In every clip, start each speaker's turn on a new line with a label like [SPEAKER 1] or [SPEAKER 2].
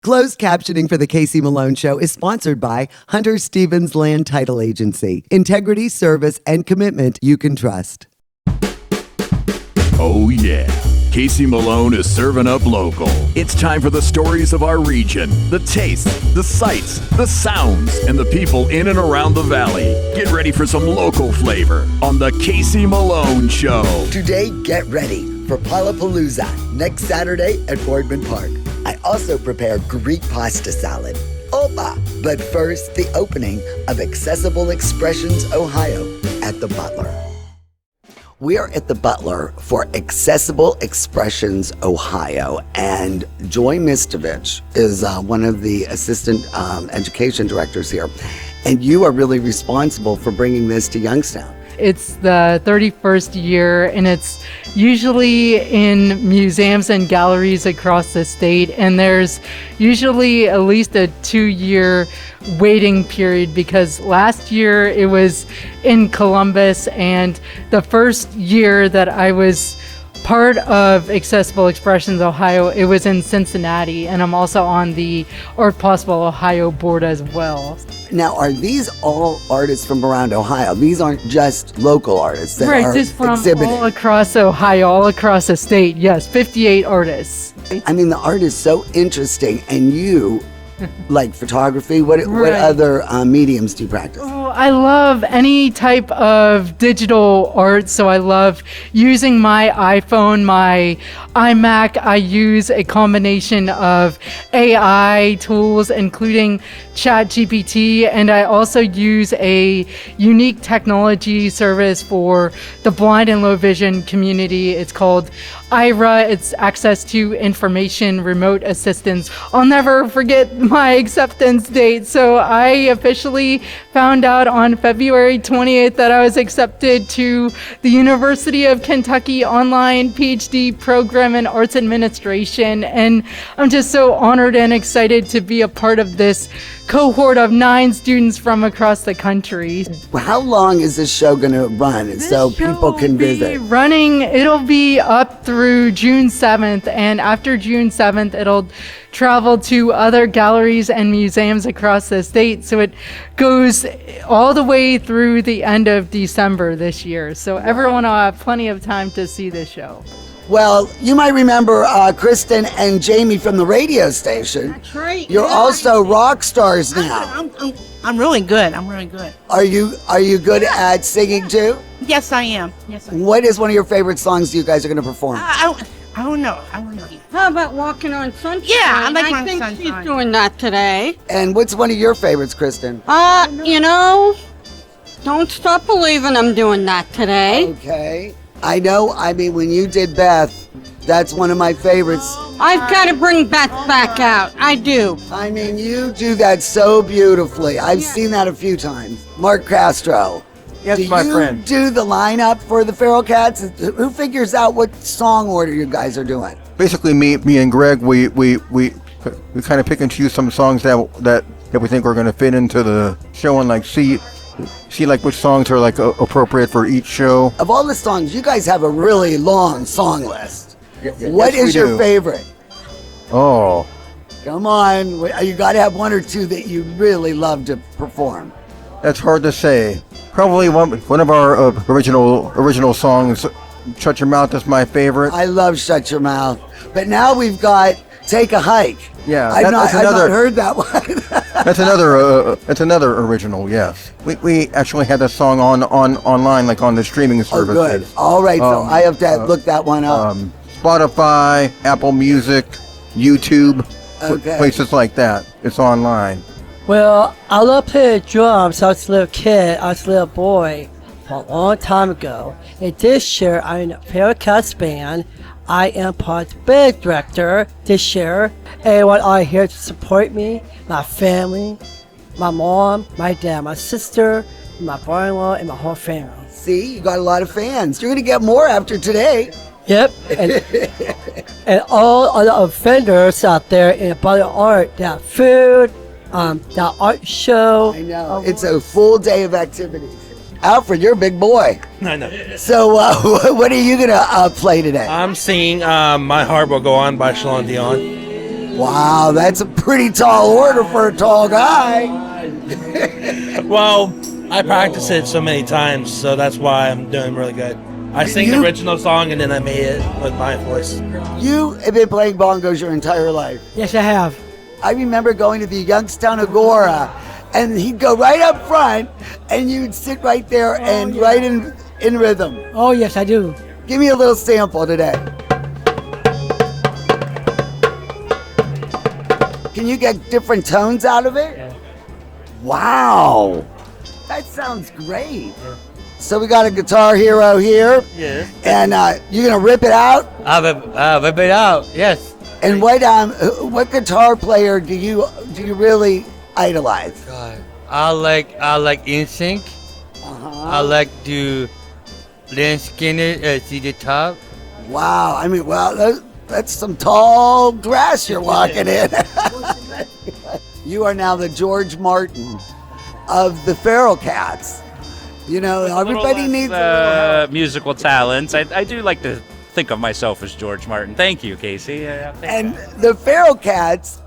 [SPEAKER 1] Closed captioning for the Casey Malone Show is sponsored by Hunter Stevens Land Title Agency. Integrity, service, and commitment you can trust.
[SPEAKER 2] Oh yeah, Casey Malone is serving up local. It's time for the stories of our region, the tastes, the sights, the sounds, and the people in and around the valley. Get ready for some local flavor on the Casey Malone Show.
[SPEAKER 1] Today, get ready for Palapalooza next Saturday at Boardman Park. I also prepare Greek pasta salad. Opa! But first, the opening of Accessible Expressions Ohio at the Butler. We are at the Butler for Accessible Expressions Ohio, and Joy Mistovich is one of the assistant education directors here, and you are really responsible for bringing this to Youngstown.
[SPEAKER 3] It's the 31st year, and it's usually in museums and galleries across the state, and there's usually at least a 2-year waiting period because last year it was in Columbus, and the first year that I was part of Accessible Expressions Ohio, it was in Cincinnati, and I'm also on the Art Possible Ohio board as well.
[SPEAKER 1] Now, are these all artists from around Ohio? These aren't just local artists that are
[SPEAKER 3] just from
[SPEAKER 1] exhibiting.
[SPEAKER 3] all across Ohio, all across the state. Yes, 58 artists.
[SPEAKER 1] I mean, the art is so interesting, and you like photography. What other mediums do you practice?
[SPEAKER 3] Oh, I love any type of digital art. So I love using my iPhone, my iMac. I use a combination of AI tools, including ChatGPT, and I also use a unique technology service for the blind and low vision community. It's called IRA. It's Access to Information Remote Assistance. I'll never forget my acceptance date. So I officially found out on February 28th that I was accepted to the University of Kentucky online PhD program in arts administration. And I'm just so honored and excited to be a part of this cohort of 9 students from across the country.
[SPEAKER 1] How long is this show going to run so people can visit?
[SPEAKER 3] It'll be up through June 7th, and after June 7th, it'll travel to other galleries and museums across the state. So it goes all the way through the end of December this year. So everyone will have plenty of time to see this show.
[SPEAKER 1] Well, you might remember Kristen and Jamie from the radio station.
[SPEAKER 4] That's right.
[SPEAKER 1] You're also rock stars now.
[SPEAKER 4] I'm really good. I'm really good.
[SPEAKER 1] Are you good at singing too?
[SPEAKER 4] Yes, I am. Yes, I am.
[SPEAKER 1] What is one of your favorite songs you guys are going to perform?
[SPEAKER 4] I don't know.
[SPEAKER 5] How about Walking on Sunshine?
[SPEAKER 4] Yeah, I like
[SPEAKER 5] I think
[SPEAKER 4] Sunshine.
[SPEAKER 5] she's doing that today.
[SPEAKER 1] And what's one of your favorites, Kristen?
[SPEAKER 5] Don't Stop Believing I'm doing that today.
[SPEAKER 1] Okay. I know, when you did Beth, that's one of my favorites.
[SPEAKER 5] I've got to bring Beth back out. I do.
[SPEAKER 1] You do that so beautifully. I've seen that a few times. Mark Castro.
[SPEAKER 6] Yes, my friend.
[SPEAKER 1] Do you do the lineup for the Feral Cats? Who figures out what song order you guys are doing?
[SPEAKER 6] Basically, me and Greg, we kind of pick and choose some songs that we think are going to fit into the show, and see like which songs are appropriate for each show.
[SPEAKER 1] Of all the songs, you guys have a really long song list. What is your favorite?
[SPEAKER 6] Oh.
[SPEAKER 1] Come on, you got to have one or two that you really love to perform.
[SPEAKER 6] That's hard to say. Probably one of our original songs, Shut Your Mouth, is my favorite.
[SPEAKER 1] I love Shut Your Mouth. But now we've got Take a Hike.
[SPEAKER 6] Yeah,
[SPEAKER 1] I've not heard that one.
[SPEAKER 6] That's another original. Yes, we actually had that song online, on the streaming services.
[SPEAKER 1] Oh, good. All right, so I have to look that one up.
[SPEAKER 6] Spotify, Apple Music, YouTube,
[SPEAKER 1] okay.
[SPEAKER 6] Places like that. It's online.
[SPEAKER 7] Well, I love playing drums. I was a little kid. I was a little boy a long time ago. And this year, I'm in a Feral Cats band. I am part of the band director this year. Everyone are here to support me, my family, my mom, my dad, my sister, my brother-in-law, and my whole family.
[SPEAKER 1] See, you got a lot of fans. You're going to get more after today.
[SPEAKER 7] Yep. And all other vendors out there in Butler Art, they have food, the art show.
[SPEAKER 1] I know. It's a full day of activities. Alfred, you're a big boy.
[SPEAKER 8] I know.
[SPEAKER 1] So what are you going to play today?
[SPEAKER 8] I'm singing My Heart Will Go On by Shalon Dion.
[SPEAKER 1] Wow, that's a pretty tall order for a tall guy.
[SPEAKER 8] Well, I practice it so many times, so that's why I'm doing really good. I sing the original song and then I made it with my voice.
[SPEAKER 1] You have been playing bongos your entire life.
[SPEAKER 7] Yes, I have.
[SPEAKER 1] I remember going to the Youngstown Agora, and he'd go right up front, and you'd sit right there and right in rhythm.
[SPEAKER 7] Oh, yes, I do.
[SPEAKER 1] Give me a little sample today. Can you get different tones out of it?
[SPEAKER 8] Yeah.
[SPEAKER 1] Wow, that sounds great. So we got a guitar hero here.
[SPEAKER 8] Yeah.
[SPEAKER 1] And you're gonna rip it out.
[SPEAKER 9] I'll rip it out. Yes.
[SPEAKER 1] And what guitar player do you really idolize?
[SPEAKER 9] God, I like NSYNC. I like to Lynyrd Skynyrd, see the top.
[SPEAKER 1] Wow, I mean, that's some tall grass you're walking in. You are now the George Martin of the Feral Cats. You know, everybody needs a little
[SPEAKER 10] musical talents. I do like to think of myself as George Martin. Thank you, Casey.
[SPEAKER 1] And the Feral Cats,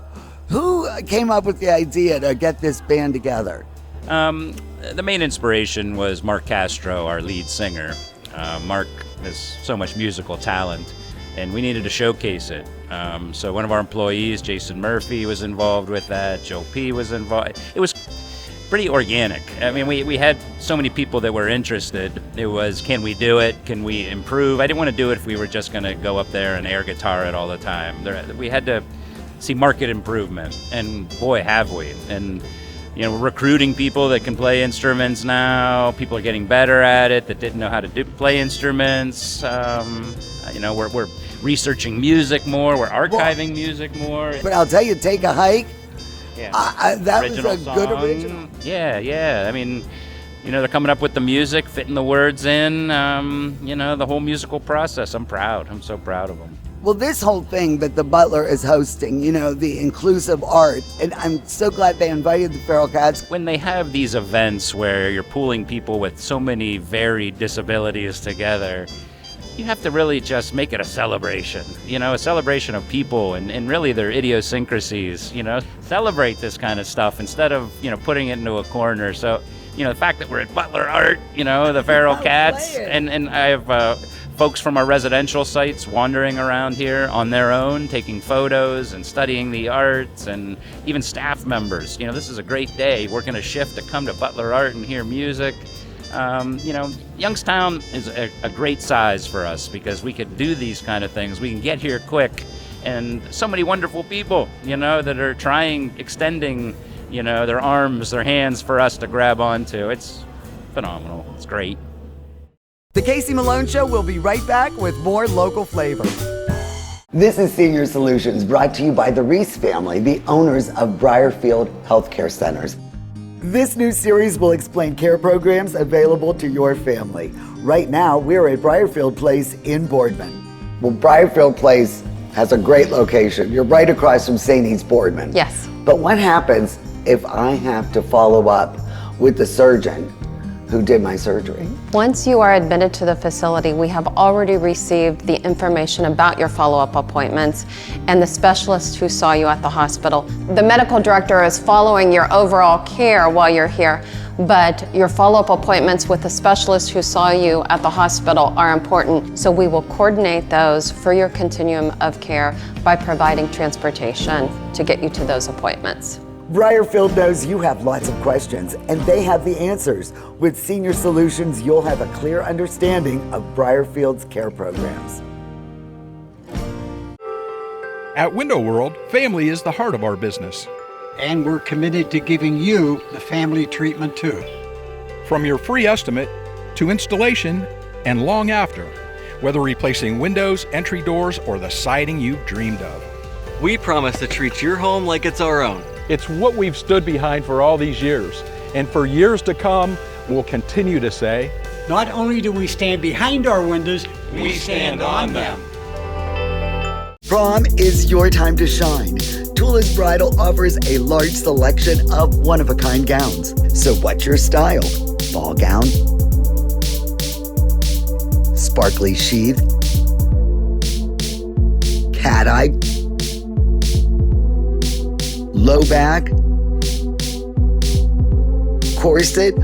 [SPEAKER 1] who came up with the idea to get this band together?
[SPEAKER 10] The main inspiration was Mark Castro, our lead singer. Mark has so much musical talent, and we needed to showcase it. So one of our employees, Jason Murphy, was involved with that. Joe P. was involved. It was pretty organic. I mean, we had so many people that were interested. It was, can we do it? Can we improve? I didn't want to do it if we were just going to go up there and air guitar it all the time. We had to see market improvement, and boy, have we. And you know, we're recruiting people that can play instruments now. People are getting better at it that didn't know how to play instruments. You know, we're researching music more. We're archiving music more.
[SPEAKER 1] But I'll tell you, Take a Hike.
[SPEAKER 10] Yeah.
[SPEAKER 1] That
[SPEAKER 10] original
[SPEAKER 1] was a
[SPEAKER 10] song.
[SPEAKER 1] good original.
[SPEAKER 10] Yeah. I mean, you know, they're coming up with the music, fitting the words in. You know, the whole musical process. I'm proud. I'm so proud of them.
[SPEAKER 1] Well, this whole thing that the Butler is hosting, you know, the inclusive art, and I'm so glad they invited the Feral Cats.
[SPEAKER 10] When they have these events where you're pooling people with so many varied disabilities together, you have to really just make it a celebration, you know, a celebration of people and really their idiosyncrasies, you know, celebrate this kind of stuff instead of, you know, putting it into a corner. So, you know, the fact that we're at Butler Art, you know, the Feral Cats, and I have folks from our residential sites wandering around here on their own, taking photos and studying the arts, and even staff members. You know, this is a great day, working a shift to come to Butler Art and hear music. You know, Youngstown is a great size for us because we could do these kind of things. We can get here quick, and so many wonderful people, you know, that are extending, you know, their arms, their hands for us to grab onto. It's phenomenal. It's great.
[SPEAKER 1] The Casey Malone Show will be right back with more local flavor. This is Senior Solutions, brought to you by the Reese family, the owners of Briarfield Healthcare Centers. This new series will explain care programs available to your family. Right now, we're at Briarfield Place in Boardman. Well, Briarfield Place has a great location. You're right across from St. E's Boardman.
[SPEAKER 11] Yes.
[SPEAKER 1] But what happens if I have to follow up with the surgeon who did my surgery?
[SPEAKER 11] Once you are admitted to the facility, we have already received the information about your follow-up appointments and the specialist who saw you at the hospital. The medical director is following your overall care while you're here, but your follow-up appointments with the specialist who saw you at the hospital are important, so we will coordinate those for your continuum of care by providing transportation to get you to those appointments.
[SPEAKER 1] Briarfield knows you have lots of questions, and they have the answers. With Senior Solutions, you'll have a clear understanding of Briarfield's care programs.
[SPEAKER 12] At Window World, family is the heart of our business.
[SPEAKER 13] And we're committed to giving you the family treatment too.
[SPEAKER 12] From your free estimate to installation and long after, whether replacing windows, entry doors, or the siding you've dreamed of.
[SPEAKER 14] We promise to treat your home like it's our own.
[SPEAKER 12] It's what we've stood behind for all these years, and for years to come, we'll continue to say,
[SPEAKER 13] not only do we stand behind our windows,
[SPEAKER 14] we stand on them.
[SPEAKER 1] Prom is your time to shine. Tula's Bridal offers a large selection of one-of-a-kind gowns. So what's your style? Ball gown? Sparkly sheath? Cat-eye? low back, corset.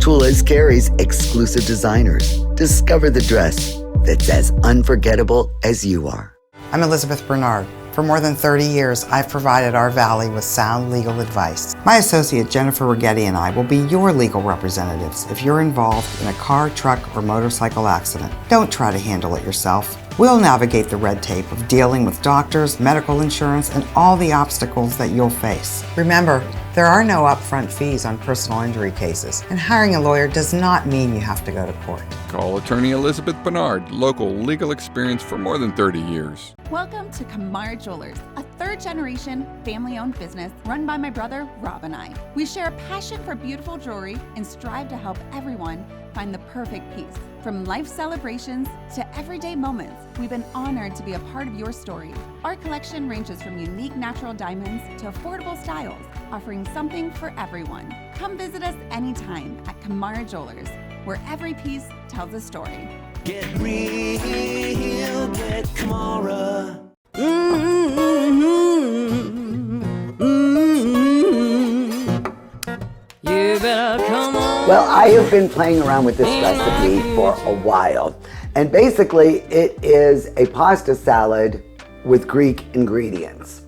[SPEAKER 1] Tula's carries exclusive designers. Discover the dress that's as unforgettable as you are.
[SPEAKER 15] I'm Elizabeth Bernard. For more than 30 years, I've provided our Valley with sound legal advice. My associate Jennifer Rigetti and I will be your legal representatives if you're involved in a car, truck, or motorcycle accident. Don't try to handle it yourself. We'll navigate the red tape of dealing with doctors, medical insurance, and all the obstacles that you'll face. Remember, there are no upfront fees on personal injury cases, and hiring a lawyer does not mean you have to go to court.
[SPEAKER 12] Call attorney Elizabeth Bernard, local legal experience for more than 30 years.
[SPEAKER 16] Welcome to Kamara Jewelers, a third-generation, family-owned business run by my brother, Rob, and I. We share a passion for beautiful jewelry and strive to help everyone find the perfect piece. From life celebrations to everyday moments, we've been honored to be a part of your story. Our collection ranges from unique natural diamonds to affordable styles, offering something for everyone. Come visit us anytime at Kamara Jewelers, where every piece tells a story.
[SPEAKER 17] Get real, get Kamara.
[SPEAKER 18] You better come on.
[SPEAKER 1] Well, I have been playing around with this recipe for a while. And basically, it is a pasta salad with Greek ingredients.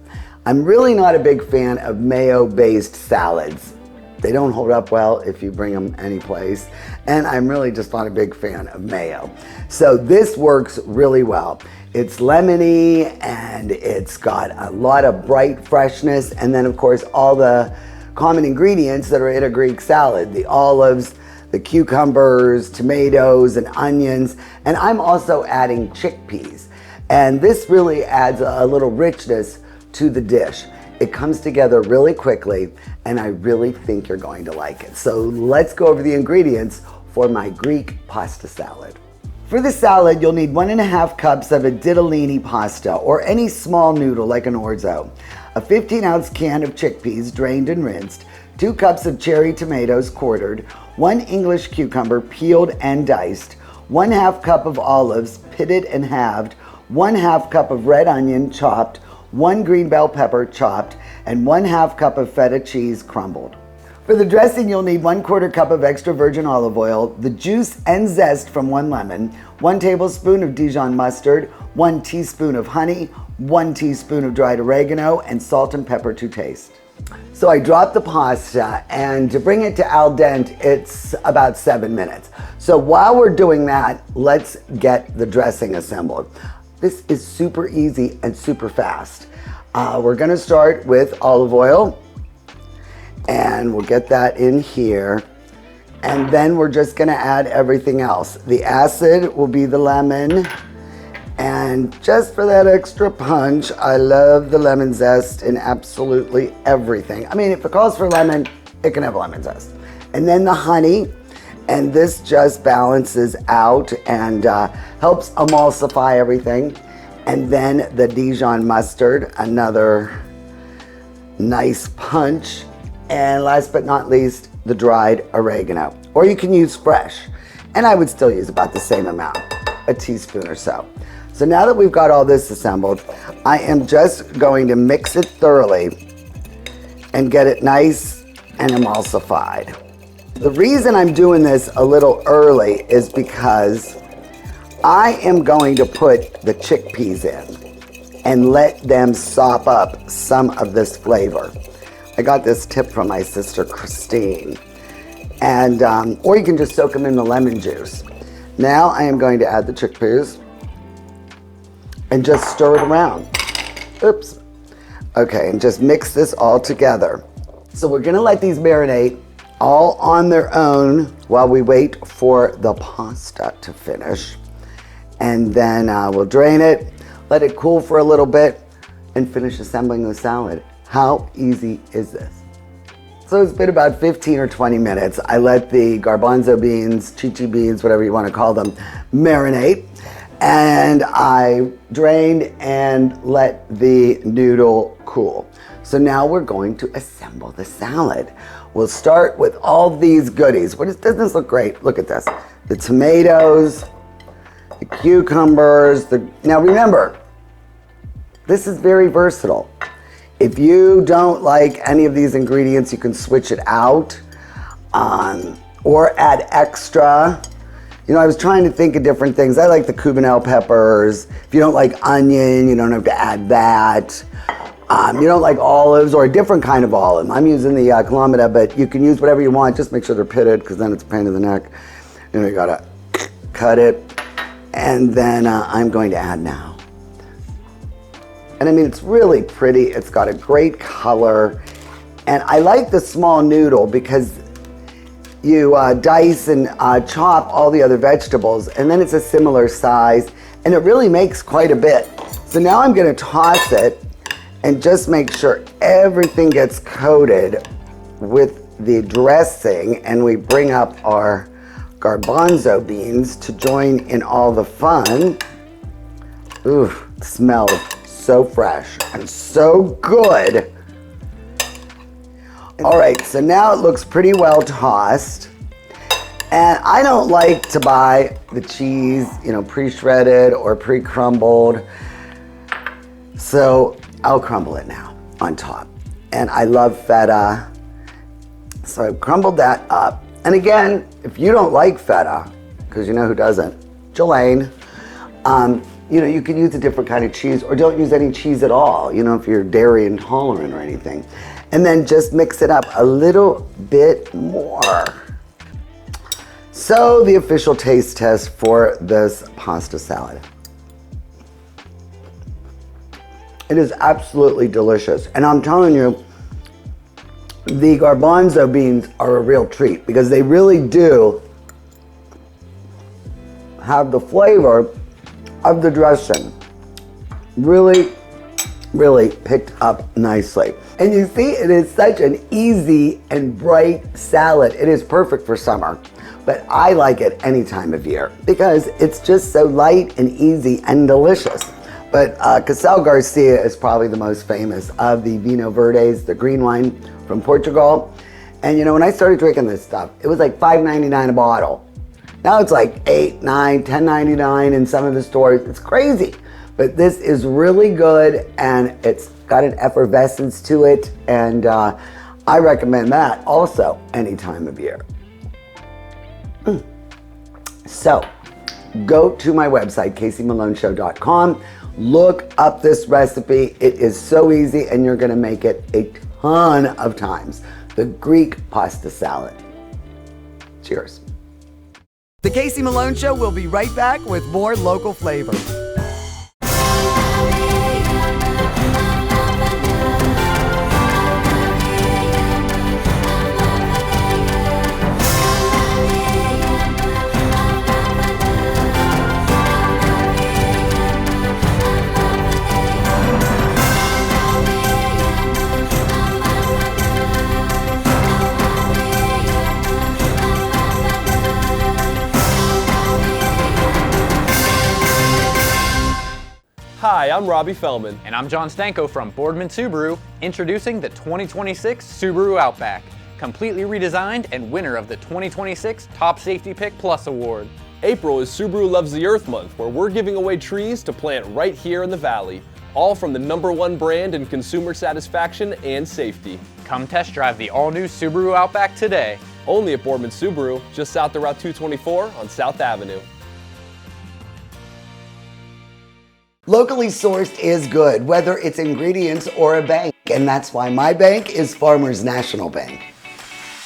[SPEAKER 1] I'm really not a big fan of mayo-based salads. They don't hold up well if you bring them anyplace. And I'm really just not a big fan of mayo. So this works really well. It's lemony and it's got a lot of bright freshness. And then of course, all the common ingredients that are in a Greek salad, the olives, the cucumbers, tomatoes, and onions. And I'm also adding chickpeas. And this really adds a little richness to the dish. It comes together really quickly, and I really think you're going to like it. So let's go over the ingredients for my Greek pasta salad. For the salad, you'll need 1.5 cups of a ditalini pasta, or any small noodle like an orzo, a 15-ounce can of chickpeas drained and rinsed, 2 cups of cherry tomatoes quartered, 1 English cucumber peeled and diced, 1/2 cup of olives pitted and halved, 1/2 cup of red onion chopped, 1 green bell pepper chopped, and 1/2 cup of feta cheese crumbled. For the dressing, you'll need 1/4 cup of extra virgin olive oil, the juice and zest from 1 lemon, 1 tablespoon of Dijon mustard, 1 teaspoon of honey, 1 teaspoon of dried oregano, and salt and pepper to taste. So I dropped the pasta, and to bring it to al dente, it's about 7 minutes. So while we're doing that, let's get the dressing assembled. This is super easy and super fast. We're gonna start with olive oil, and we'll get that in here. And then we're just gonna add everything else. The acid will be the lemon. And just for that extra punch, I love the lemon zest in absolutely everything. I mean, if it calls for lemon, it can have lemon zest. And then the honey, and this just balances out and helps emulsify everything. And then the Dijon mustard, another nice punch. And last but not least, the dried oregano. Or you can use fresh. And I would still use about the same amount, a teaspoon or so. So now that we've got all this assembled, I am just going to mix it thoroughly and get it nice and emulsified. The reason I'm doing this a little early is because I am going to put the chickpeas in and let them sop up some of this flavor. I got this tip from my sister Christine. And, or you can just soak them in the lemon juice. Now I am going to add the chickpeas and just stir it around. Oops. Okay, and just mix this all together. So we're gonna let these marinate all on their own while we wait for the pasta to finish. And then we'll drain it, let it cool for a little bit, and finish assembling the salad. How easy is this? So it's been about 15 or 20 minutes. I let the garbanzo beans, chichi beans, whatever you want to call them, marinate. And I drained and let the noodle cool. So now we're going to assemble the salad. We'll start with all these goodies. Doesn't this look great? Look at this. The tomatoes, the cucumbers. Now remember, this is very versatile. If you don't like any of these ingredients, you can switch it out or add extra. You know, I was trying to think of different things. I like the Cubanelle peppers. If you don't like onion, you don't have to add that. You don't like olives or a different kind of olive. I'm using the Calamita, but you can use whatever you want. Just make sure they're pitted, because then it's a pain in the neck. You know, you gotta cut it. And then I'm going to add now. And I mean, it's really pretty. It's got a great color. And I like the small noodle because you dice and chop all the other vegetables, and then it's a similar size, and it really makes quite a bit. So now I'm gonna toss it and just make sure everything gets coated with the dressing, and we bring up our garbanzo beans to join in all the fun. Ooh, it smells so fresh and so good. All right, so now it looks pretty well tossed. And I don't like to buy the cheese, you know, pre-shredded or pre-crumbled. So I'll crumble it now on top. And I love feta. So I've crumbled that up. And again, if you don't like feta, because you know who doesn't, Jelaine, you know, you can use a different kind of cheese, or don't use any cheese at all, you know, if you're dairy intolerant or anything. And then just mix it up a little bit more. So the official taste test for this pasta salad. It is absolutely delicious. And I'm telling you, the garbanzo beans are a real treat, because they really do have the flavor of the dressing. Really, really picked up nicely. And you see, it is such an easy and bright salad. It is perfect for summer, but I like it any time of year because it's just so light and easy and delicious. But Casal Garcia is probably the most famous of the Vinho Verdes, the green wine from Portugal. And you know, when I started drinking this stuff, it was like $5.99 a bottle. Now it's like $8, $9, $10.99 in some of the stores. It's crazy. But this is really good, and it's got an effervescence to it, and I recommend that also any time of year. So go to my website, CaseyMaloneShow.com. Look up this recipe. It is so easy, and you're gonna make it a ton of times. The Greek pasta salad. Cheers. The Casey Malone Show will be right back with more local flavor.
[SPEAKER 19] Hi, I'm Robbie Fellman.
[SPEAKER 20] And I'm John Stanko from Boardman Subaru, introducing the 2026 Subaru Outback, completely redesigned and winner of the 2026 Top Safety Pick Plus Award.
[SPEAKER 19] April is Subaru Loves the Earth Month, where we're giving away trees to plant right here in the Valley, all from the #1 brand in consumer satisfaction and safety.
[SPEAKER 20] Come test drive the all-new Subaru Outback today.
[SPEAKER 19] Only at Boardman Subaru, just south of Route 224 on South Avenue.
[SPEAKER 1] Locally sourced is good, whether it's ingredients or a bank, and that's why my bank is Farmers National Bank.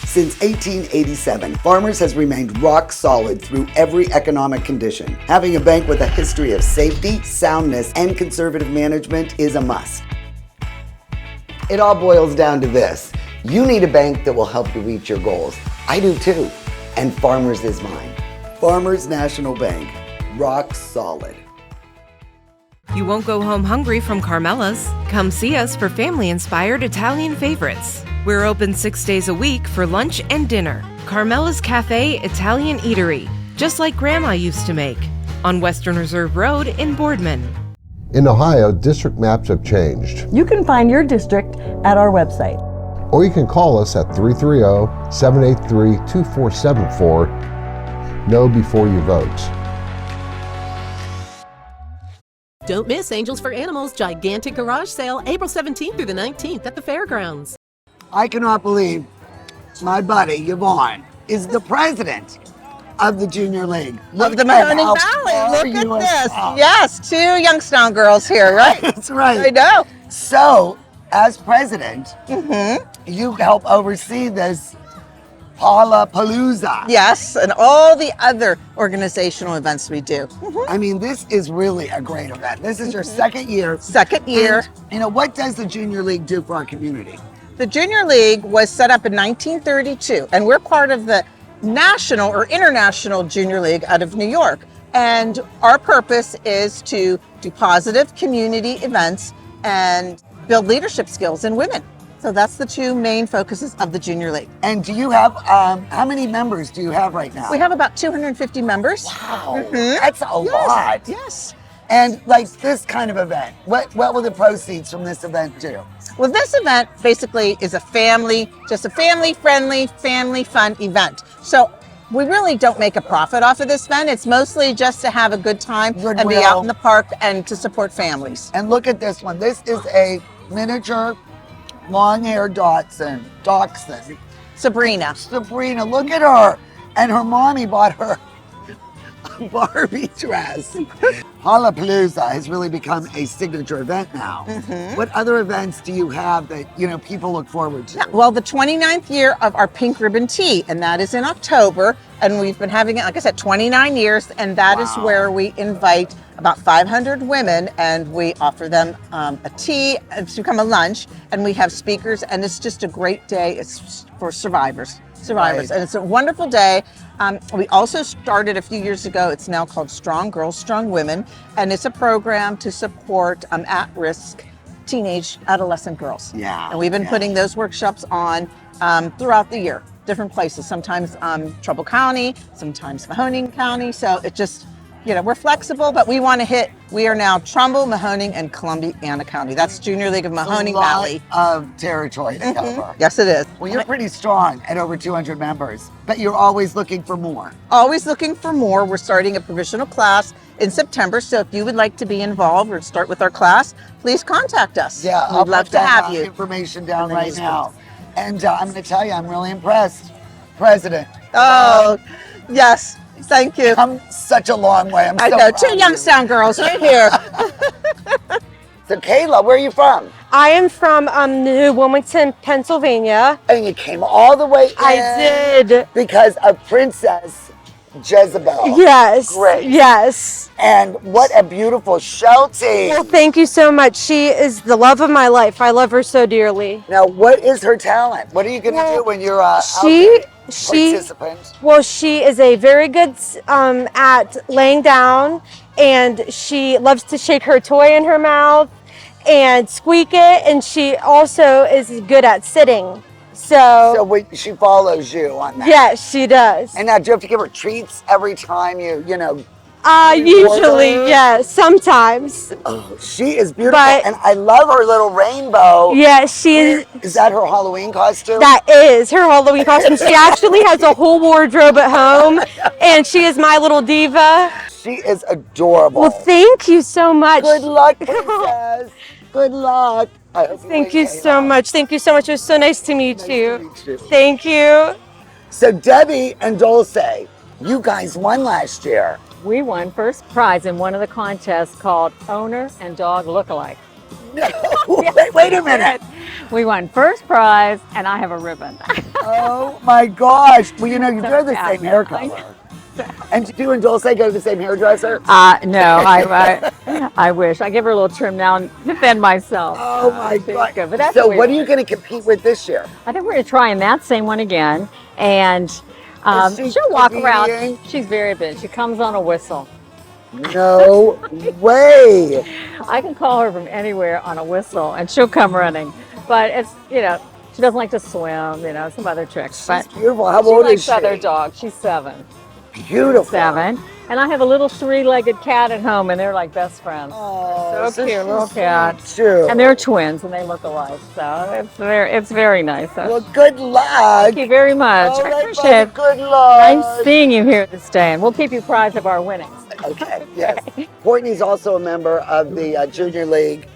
[SPEAKER 1] Since 1887, Farmers has remained rock solid through every economic condition. Having a bank with a history of safety, soundness, and conservative management is a must. It all boils down to this. You need a bank that will help you reach your goals. I do too, and Farmers is mine. Farmers National Bank, rock solid.
[SPEAKER 21] You won't go home hungry from Carmela's. Come see us for family-inspired Italian favorites. We're open 6 days a week for lunch and dinner. Carmela's Cafe Italian Eatery, just like Grandma used to make, on Western Reserve Road in Boardman.
[SPEAKER 22] In Ohio, district maps have changed.
[SPEAKER 23] You can find your district at our website.
[SPEAKER 22] Or you can call us at 330-783-2474. Know before you vote.
[SPEAKER 2] Don't miss Angels for Animals gigantic garage sale April 17th through the 19th at the fairgrounds.
[SPEAKER 1] I cannot believe my buddy Yvonne is the president of the Junior League.
[SPEAKER 3] Of the Mahoning Valley. Look at this. Yes, 2 Youngstown girls here, right?
[SPEAKER 1] That's right.
[SPEAKER 3] I know.
[SPEAKER 1] So, as president, you help oversee this Palapalooza.
[SPEAKER 3] Yes, and all the other organizational events we do.
[SPEAKER 1] I mean, this is really a great event. This is your second year.
[SPEAKER 3] Second year.
[SPEAKER 1] And, you know, what does the Junior League do for our community?
[SPEAKER 3] The Junior League was set up in 1932, and we're part of the National or International Junior League out of New York. And our purpose is to do positive community events and build leadership skills in women. So that's the 2 main focuses of the Junior League.
[SPEAKER 1] And do you have, how many members do you have right now?
[SPEAKER 3] We have about 250 members.
[SPEAKER 1] Wow, that's a lot.
[SPEAKER 3] Yes.
[SPEAKER 1] And like this kind of event, what will the proceeds from this event do?
[SPEAKER 3] Well, this event basically is a family-friendly, family-fun event. So we really don't make a profit off of this event. It's mostly just to have a good time and be out in the park and to support families.
[SPEAKER 1] And look at this one. This is a miniature long-haired dachshund.
[SPEAKER 3] Sabrina.
[SPEAKER 1] Sabrina, look at her. And her mommy bought her a Barbie dress. Palapalooza has really become a signature event now. What other events do you have that, you know, people look forward to?
[SPEAKER 3] Well, the 29th year of our Pink Ribbon Tea, and that is in October. And we've been having it, like I said, 29 years. And that is where we invite about 500 women and we offer them a tea. It's become a lunch, and we have speakers, and it's just a great day. It's for survivors. Right. And it's a wonderful day. We also started a few years ago. It's now called Strong Girls, Strong Women, and it's a program to support at-risk teenage adolescent girls.
[SPEAKER 1] Yeah.
[SPEAKER 3] And we've been putting those workshops on throughout the year, different places. Sometimes Trumbull County, sometimes Mahoning County. So it just, you know, we're flexible, but we want to hit. We are now Trumbull, Mahoning, and Columbiana County. That's Junior League of Mahoning Valley.
[SPEAKER 1] Of territory to cover.
[SPEAKER 3] Yes, it is.
[SPEAKER 1] Well, you're pretty strong at over 200 members, but you're always looking for more.
[SPEAKER 3] Always looking for more. We're starting a provisional class in September, so if you would like to be involved or start with our class, please contact us.
[SPEAKER 1] Yeah,
[SPEAKER 3] I'd love to have you.
[SPEAKER 1] Information down right now. And I'm going to tell you, I'm really impressed. President.
[SPEAKER 3] Oh, yes. Thank you.
[SPEAKER 1] Come such a long way.
[SPEAKER 3] I know, 2 Youngstown girls right here.
[SPEAKER 1] So Kayla, where are you from?
[SPEAKER 4] I am from New Wilmington, Pennsylvania.
[SPEAKER 1] And you came all the way in.
[SPEAKER 4] I did.
[SPEAKER 1] Because of Princess Jezebel.
[SPEAKER 4] Yes.
[SPEAKER 1] Great.
[SPEAKER 4] Yes.
[SPEAKER 1] And what a beautiful show team.
[SPEAKER 4] Well, thank you so much. She is the love of my life. I love her so dearly.
[SPEAKER 1] Now, what is her talent? What are you going to do when you're participant?
[SPEAKER 4] Well, she is a very good at laying down, and she loves to shake her toy in her mouth and squeak it, and she also is good at sitting. So
[SPEAKER 1] she follows you on that?
[SPEAKER 4] Yes, she does.
[SPEAKER 1] And now, do you have to give her treats every time you know?
[SPEAKER 4] Usually, yes, sometimes.
[SPEAKER 1] Oh, she is beautiful, and I love her little rainbow.
[SPEAKER 4] Yeah, she is.
[SPEAKER 1] Is that her Halloween costume?
[SPEAKER 4] That is her Halloween costume. She actually has a whole wardrobe at home, and she is my little diva.
[SPEAKER 1] She is adorable.
[SPEAKER 4] Well, thank you so much.
[SPEAKER 1] Good luck, Princess. Good luck.
[SPEAKER 4] Thank you so much. Thank you so much. It was so nice to meet you. Thank you.
[SPEAKER 1] So Debbie and Dulce, you guys won last year.
[SPEAKER 24] We won first prize in one of the contests called Owner and Dog Lookalike.
[SPEAKER 1] No, wait a minute.
[SPEAKER 24] We won first prize, and I have a ribbon.
[SPEAKER 1] Oh my gosh. Well, you know, you do the same hair color. And do you and Dulce go to the same hairdresser?
[SPEAKER 24] No, I wish. I give her a little trim now and defend myself.
[SPEAKER 1] Oh my God.
[SPEAKER 24] Good. But that's
[SPEAKER 1] so what are you going to compete with this year?
[SPEAKER 24] I think we're going to try in that same one again. And she'll walk around. She's very big. She comes on a whistle.
[SPEAKER 1] No way.
[SPEAKER 24] I can call her from anywhere on a whistle and she'll come running. But it's, you know, she doesn't like to swim, you know, some other tricks.
[SPEAKER 1] She's
[SPEAKER 24] but
[SPEAKER 1] beautiful. How old is she?
[SPEAKER 24] She likes other dogs. She's 7.
[SPEAKER 1] Beautiful.
[SPEAKER 24] 7. And I have a little 3-legged cat at home, and they're like best friends.
[SPEAKER 1] Oh,
[SPEAKER 24] so cute, little cat.
[SPEAKER 1] Too.
[SPEAKER 24] And they're twins, and they look alike. So it's very nice. So.
[SPEAKER 1] Well, good luck.
[SPEAKER 24] Thank you very much.
[SPEAKER 1] All
[SPEAKER 24] I
[SPEAKER 1] right,
[SPEAKER 24] appreciate it.
[SPEAKER 1] Good luck.
[SPEAKER 24] Nice seeing you here this day, and we'll keep you apprised of our winnings.
[SPEAKER 1] Okay. Yes. Courtney's also a member of the Junior League.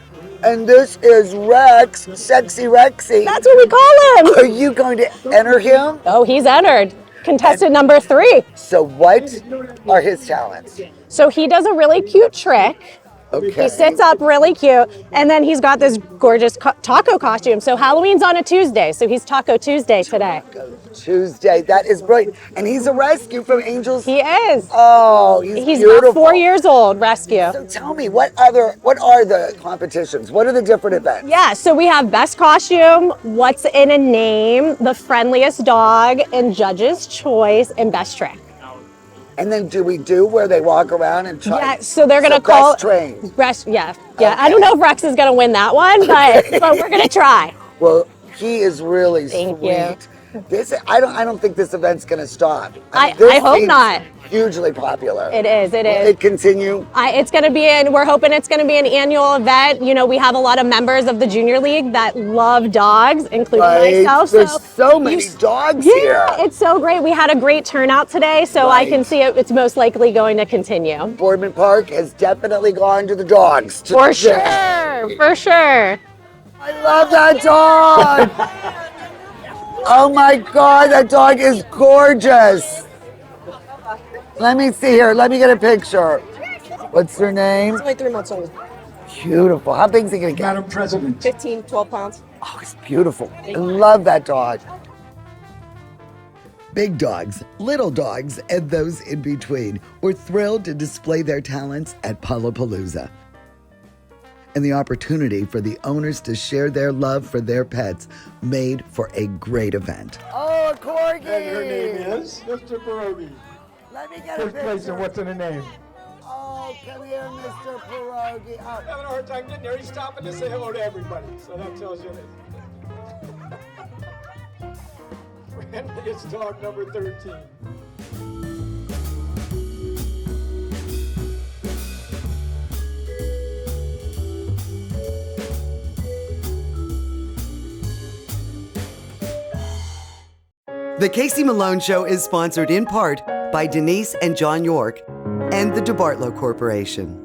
[SPEAKER 1] And this is Rex, Sexy Rexy.
[SPEAKER 5] That's what we call him.
[SPEAKER 1] Are you going to enter him?
[SPEAKER 5] Oh, he's entered. Contestant number 3.
[SPEAKER 1] So what are his talents?
[SPEAKER 5] So he does a really cute trick.
[SPEAKER 1] Okay.
[SPEAKER 5] He sits up really cute, and then he's got this gorgeous taco costume. So Halloween's on a Tuesday, so he's Taco Tuesday today.
[SPEAKER 1] Tuesday, that is brilliant. And he's a rescue from Angels.
[SPEAKER 5] He is.
[SPEAKER 1] Oh, he's beautiful.
[SPEAKER 5] About 4 years old, rescue.
[SPEAKER 1] So tell me, what are the competitions? What are the different events?
[SPEAKER 5] Yeah, so we have best costume, what's in a name, the friendliest dog, and judge's choice, and best trick.
[SPEAKER 1] And then do we do where they walk around and try?
[SPEAKER 5] Yeah, so they're gonna call
[SPEAKER 1] best trained.
[SPEAKER 5] Yeah. Okay. I don't know if Rex is gonna win that one, but we're gonna try.
[SPEAKER 1] Well, he is really
[SPEAKER 5] Thank
[SPEAKER 1] sweet.
[SPEAKER 5] you.
[SPEAKER 1] I don't think this event's gonna stop.
[SPEAKER 5] I
[SPEAKER 1] this
[SPEAKER 5] hope
[SPEAKER 1] seems
[SPEAKER 5] not.
[SPEAKER 1] Hugely popular.
[SPEAKER 5] It is. It is.
[SPEAKER 1] Will it continue?
[SPEAKER 5] We're hoping it's going to be an annual event. You know, we have a lot of members of the Junior League that love dogs, including myself.
[SPEAKER 1] There's so many dogs here.
[SPEAKER 5] Yeah, it's so great. We had a great turnout today, so I can see it's most likely going to continue.
[SPEAKER 1] Boardman Park has definitely gone to the dogs.
[SPEAKER 5] For sure. For sure.
[SPEAKER 1] I love that dog. Oh my God, that dog is gorgeous. Let me see here. Let me get a picture. What's her name?
[SPEAKER 4] It's only 3 months old.
[SPEAKER 1] Beautiful. How big is he going to get?
[SPEAKER 13] Madam President.
[SPEAKER 4] 15, 12 pounds.
[SPEAKER 1] Oh, it's beautiful. I love that dog. Big dogs, little dogs, and those in between were thrilled to display their talents at Palapalooza. And the opportunity for the owners to share their love for their pets made for a great event. Oh, a corgi!
[SPEAKER 13] And her name is Mr. Pierogi.
[SPEAKER 1] Let me get a
[SPEAKER 13] First place
[SPEAKER 1] picture.
[SPEAKER 13] and what's in the name?
[SPEAKER 1] Oh, come here, Mr. Pierogi. Oh.
[SPEAKER 13] I'm having a hard time getting there. He's stopping to say hello to everybody. So that tells you that. Friendliest dog number 13.
[SPEAKER 1] The Casey Malone Show is sponsored in part by Denise and John York and the DeBartolo Corporation.